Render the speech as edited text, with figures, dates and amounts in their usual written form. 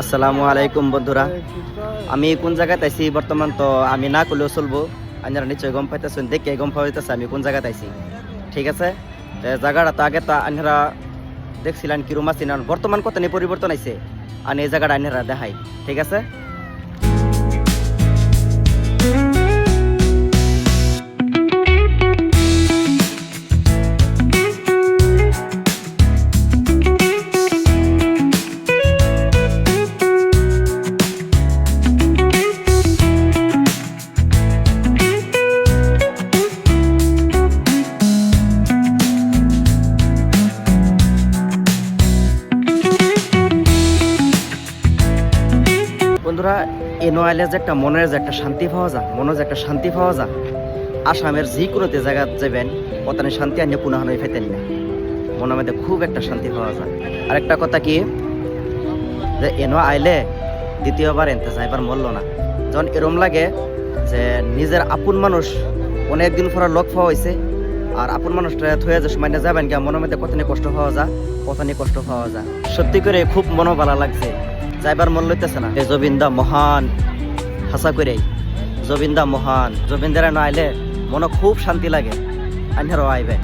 আসসালামু আলাইকুম বন্ধুরা, আমি কোন জায়গায় আইছি বর্তমান তো আমি না করলেও চলবো। আপনারা নিশ্চয়ই গম পাইতেছেন, দেখে গম পাইতেছে আমি কোন জায়গায় আইছি। ঠিক আছে, জায়গাটা তো আগে তো আপনারা দেখছিলেন কিরম আছিলেন, বর্তমান কত নিয়ে পরিবর্তন আইছে আর এই জায়গাটা আপনারা দেখাই। ঠিক আছে, বন্ধুরা এনো আইলে যে একটা মনের যে একটা শান্তি পাওয়া যায়, মনে যে একটা শান্তি পাওয়া যায়। আসামের যে কোনোতে জায়গা যাবেন ওখানে শান্তি আনিয়ে পুনঃ ফেতেন না, মনের মধ্যে খুব একটা শান্তি পাওয়া যায়। আরেকটা কথা কি যে এনো আইলে দ্বিতীয়বার এনতে যাইবার মরল না, যখন এরম লাগে যে নিজের আপন মানুষ অনেকদিন পর লক পাওয়া হয়েছে আর আপন মানুষটা থয়ে যে সময় যাবেন গিয়া মনের মধ্যে কত কষ্ট পাওয়া যায়, কত কষ্ট পাওয়া যায়। সত্যি করে খুব মনো ভালো লাগছে, যাইবার মন লইতেছে না। জবিন্দা মহান, হাসা করে জবিন্দা মহান, জবিন্দারা না আইলে মনে খুব শান্তি লাগে। আইনারও আইবেন।